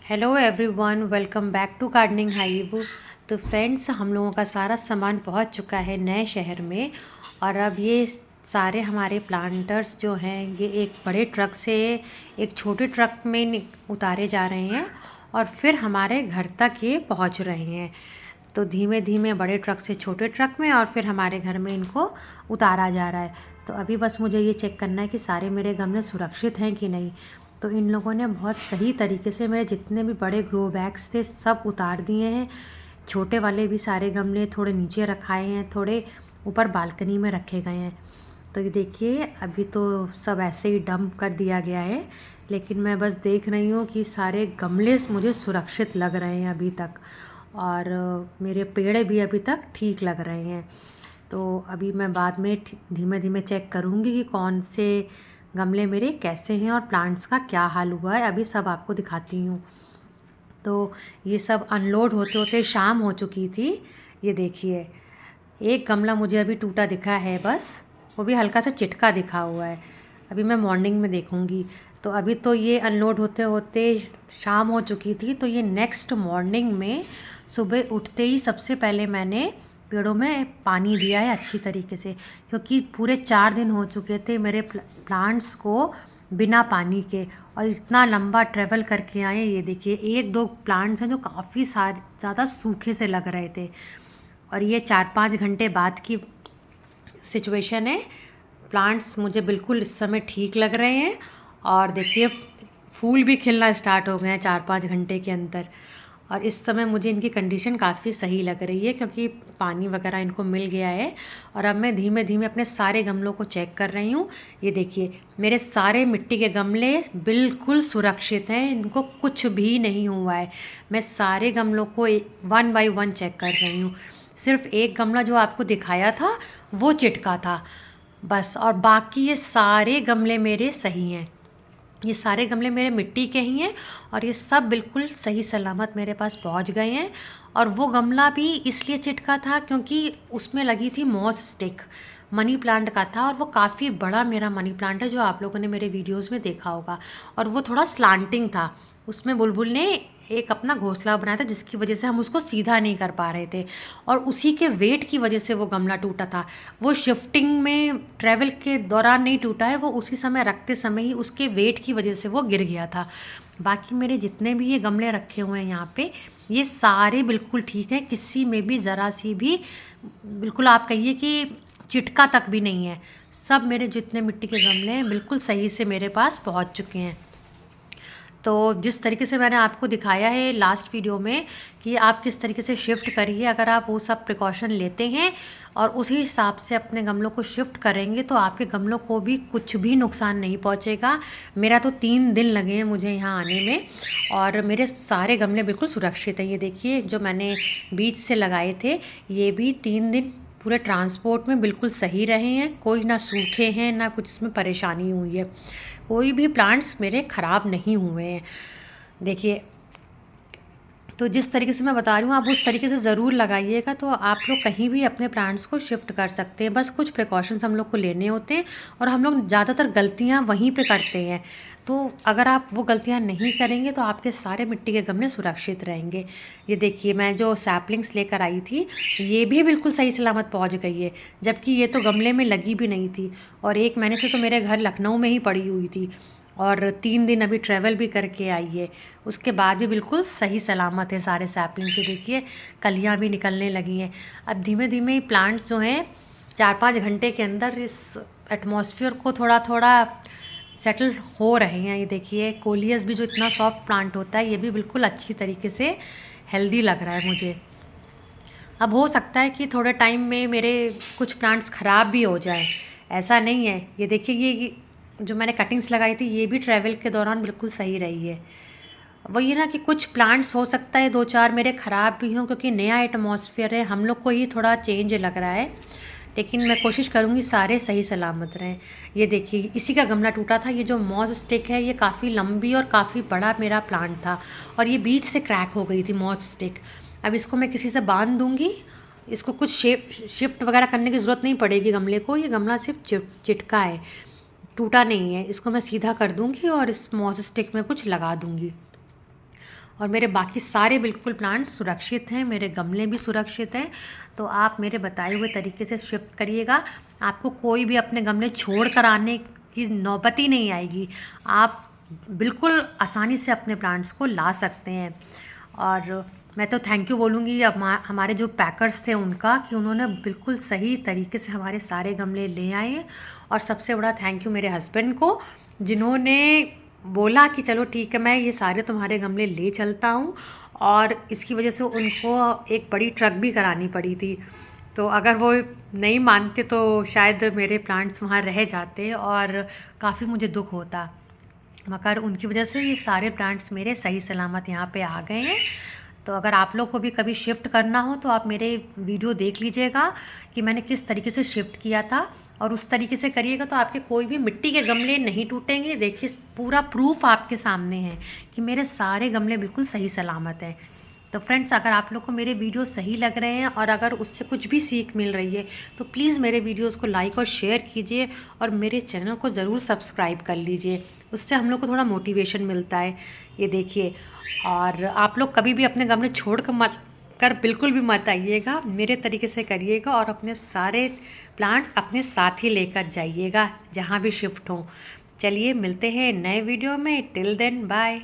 Hello everyone, welcome back to gardening hive. तो friends, हम लोगों का सारा सामान पहुंच चुका है नए शहर में। और अब ये सारे हमारे प्लांटर्स जो हैं ये एक बड़े ट्रक से एक छोटे ट्रक में उतारे जा रहे हैं और फिर हमारे घर तक ये पहुंच रहे हैं। तो धीमे धीमे बड़े ट्रक से छोटे ट्रक में और फिर हमारे घर में इनको उतारा जा रहा है। तो अभी बस मुझे ये चेक करना है कि सारे मेरे गमले सुरक्षित हैं कि नहीं। तो इन लोगों ने बहुत सही तरीके से मेरे जितने भी बड़े ग्रो बैग्स थे सब उतार दिए हैं। छोटे वाले भी सारे गमले थोड़े नीचे रखाए हैं, थोड़े ऊपर बालकनी में रखे गए हैं। तो ये देखिए, अभी तो सब ऐसे ही डंप कर दिया गया है, लेकिन मैं बस देख रही हूँ कि सारे गमले मुझे सुरक्षित लग रहे हैं अभी तक। और मेरे पेड़ भी अभी तक ठीक लग रहे हैं। तो अभी मैं बाद में धीमे धीमे चेक करूँगी कि कौन से गमले मेरे कैसे हैं और प्लांट्स का क्या हाल हुआ है। अभी सब आपको दिखाती हूँ। तो ये सब अनलोड होते होते शाम हो चुकी थी। ये देखिए, एक गमला मुझे अभी टूटा दिखा है, बस वो भी हल्का सा चिटका दिखा हुआ है। अभी मैं मॉर्निंग में देखूँगी। तो अभी तो ये अनलोड होते होते शाम हो चुकी थी। तो ये नेक्स्ट मॉर्निंग में सुबह उठते ही सबसे पहले मैंने पेड़ों में पानी दिया है अच्छी तरीके से, क्योंकि पूरे 4 दिन हो चुके थे मेरे प्लांट्स को बिना पानी के। और इतना लंबा ट्रैवल करके आए। ये देखिए, एक दो प्लांट्स हैं जो काफ़ी सारे ज़्यादा सूखे से लग रहे थे। और ये 4-5 घंटे बाद की सिचुएशन है। प्लांट्स मुझे बिल्कुल इस समय ठीक लग रहे हैं। और देखिए, फूल भी खिलना स्टार्ट हो गए हैं 4-5 घंटे के अंदर। और इस समय मुझे इनकी कंडीशन काफ़ी सही लग रही है, क्योंकि पानी वगैरह इनको मिल गया है। और अब मैं धीमे धीमे अपने सारे गमलों को चेक कर रही हूँ। ये देखिए, मेरे सारे मिट्टी के गमले बिल्कुल सुरक्षित हैं, इनको कुछ भी नहीं हुआ है। मैं सारे गमलों को 1 बाय 1 चेक कर रही हूँ। सिर्फ एक गमला जो आपको दिखाया था वो चिटका था बस, और बाकी ये सारे गमले मेरे सही हैं। ये सारे गमले मेरे मिट्टी के ही हैं और ये सब बिल्कुल सही सलामत मेरे पास पहुंच गए हैं। और वो गमला भी इसलिए चिटका था क्योंकि उसमें लगी थी मॉस स्टिक, मनी प्लांट का था। और वो काफ़ी बड़ा मेरा मनी प्लांट है, जो आप लोगों ने मेरे वीडियोस में देखा होगा। और वो थोड़ा स्लांटिंग था, उसमें बुलबुल ने एक अपना घोंसला बनाया था, जिसकी वजह से हम उसको सीधा नहीं कर पा रहे थे। और उसी के वेट की वजह से वो गमला टूटा था। वो शिफ्टिंग में ट्रैवल के दौरान नहीं टूटा है, वो उसी समय रखते समय ही उसके वेट की वजह से वो गिर गया था। बाकी मेरे जितने भी ये गमले रखे हुए हैं यहाँ पे, ये सारे बिल्कुल ठीक है। किसी में भी ज़रा सी भी, बिल्कुल आप कहिए कि चिटका तक भी नहीं है। सब मेरे जितने मिट्टी के गमले हैं बिल्कुल सही से मेरे पास पहुँच चुके हैं। तो जिस तरीके से मैंने आपको दिखाया है लास्ट वीडियो में कि आप किस तरीके से शिफ्ट करिए, अगर आप वो सब प्रिकॉशन लेते हैं और उसी हिसाब से अपने गमलों को शिफ्ट करेंगे, तो आपके गमलों को भी कुछ भी नुकसान नहीं पहुंचेगा। मेरा तो 3 दिन लगे हैं मुझे यहाँ आने में, और मेरे सारे गमले बिल्कुल सुरक्षित हैं। ये देखिए, जो मैंने बीच से लगाए थे ये भी 3 दिन पूरे ट्रांसपोर्ट में बिल्कुल सही रहे हैं। कोई ना सूखे हैं ना कुछ इसमें परेशानी हुई है। कोई भी प्लांट्स मेरे ख़राब नहीं हुए हैं। देखिए, तो जिस तरीके से मैं बता रही हूँ आप उस तरीके से ज़रूर लगाइएगा, तो आप लोग कहीं भी अपने प्लांट्स को शिफ्ट कर सकते हैं। बस कुछ प्रिकॉशंस हम लोग को लेने होते हैं, और हम लोग ज़्यादातर गलतियाँ वहीं पे करते हैं। तो अगर आप वो गलतियाँ नहीं करेंगे तो आपके सारे मिट्टी के गमले सुरक्षित रहेंगे। ये देखिए, मैं जो सैपलिंग्स लेकर आई थी ये भी बिल्कुल सही सलामत पहुँच गई है, जबकि ये तो गमले में लगी भी नहीं थी। और एक महीने से तो मेरे घर लखनऊ में ही पड़ी हुई थी, और 3 दिन अभी ट्रैवल भी करके आई है। उसके बाद भी बिल्कुल सही सलामत है सारे सैपलिंग से। देखिए, कलियाँ भी निकलने लगी हैं। अब धीमे धीमे प्लांट्स जो हैं 4-5 घंटे के अंदर इस एटमॉस्फेयर को थोड़ा थोड़ा सेटल हो रहे हैं। ये देखिए, कोलियस भी जो इतना सॉफ्ट प्लांट होता है ये भी बिल्कुल अच्छी तरीके से हेल्दी लग रहा है मुझे। अब हो सकता है कि थोड़े टाइम में मेरे कुछ प्लांट्स ख़राब भी हो जाए, ऐसा नहीं है। ये देखिए, ये जो मैंने कटिंग्स लगाई थी ये भी ट्रैवल के दौरान बिल्कुल सही रही है। वही है ना कि कुछ प्लांट्स हो सकता है 2-4 मेरे ख़राब भी हों, क्योंकि नया एटमॉस्फेयर है, हम लोग को ही थोड़ा चेंज लग रहा है। लेकिन मैं कोशिश करूँगी सारे सही सलामत रहें। ये देखिए, इसी का गमला टूटा था। ये जो मॉस स्टिक है ये काफ़ी लंबी और काफ़ी बड़ा मेरा प्लांट था, और ये बीच से क्रैक हो गई थी मॉस स्टिक। अब इसको मैं किसी से बांध दूँगी। इसको कुछ शिफ्ट वगैरह करने की ज़रूरत नहीं पड़ेगी गमले को। ये गमला सिर्फ चिटका है, टूटा नहीं है। इसको मैं सीधा कर दूँगी और इस मॉस स्टिक में कुछ लगा दूँगी। और मेरे बाकी सारे बिल्कुल प्लांट्स सुरक्षित हैं, मेरे गमले भी सुरक्षित हैं। तो आप मेरे बताए हुए तरीके से शिफ्ट करिएगा, आपको कोई भी अपने गमले छोड़ कर आने की नौबत ही नहीं आएगी। आप बिल्कुल आसानी से अपने प्लांट्स को ला सकते हैं। और मैं तो थैंक यू बोलूँगी अब हमारे जो पैकर्स थे उनका, कि उन्होंने बिल्कुल सही तरीके से हमारे सारे गमले ले आए हैं। और सबसे बड़ा थैंक यू मेरे हस्बैंड को, जिन्होंने बोला कि चलो ठीक है, मैं ये सारे तुम्हारे गमले ले चलता हूँ। और इसकी वजह से उनको एक बड़ी ट्रक भी करानी पड़ी थी। तो अगर वो नहीं मानते तो शायद मेरे प्लांट्स वहाँ रह जाते और काफ़ी मुझे दुख होता, मगर उनकी वजह से ये सारे प्लांट्स मेरे सही सलामत यहाँ पे आ गए हैं। तो अगर आप लोग को भी कभी शिफ्ट करना हो तो आप मेरे वीडियो देख लीजिएगा कि मैंने किस तरीके से शिफ्ट किया था, और उस तरीके से करिएगा तो आपके कोई भी मिट्टी के गमले नहीं टूटेंगे। देखिए पूरा प्रूफ आपके सामने है कि मेरे सारे गमले बिल्कुल सही सलामत हैं। तो फ्रेंड्स, अगर आप लोग को मेरे वीडियो सही लग रहे हैं और अगर उससे कुछ भी सीख मिल रही है तो प्लीज़ मेरे वीडियोज़ को लाइक और शेयर कीजिए, और मेरे चैनल को ज़रूर सब्सक्राइब कर लीजिए। उससे हम लोग को थोड़ा मोटिवेशन मिलता है। ये देखिए, और आप लोग कभी भी अपने गमले छोड़ कर बिल्कुल भी मत आइएगा, मेरे तरीके से करिएगा और अपने सारे प्लांट्स अपने साथ ही लेकर जाइएगा जहाँ भी शिफ्ट हों। चलिए मिलते हैं नए वीडियो में, टिल देन बाय।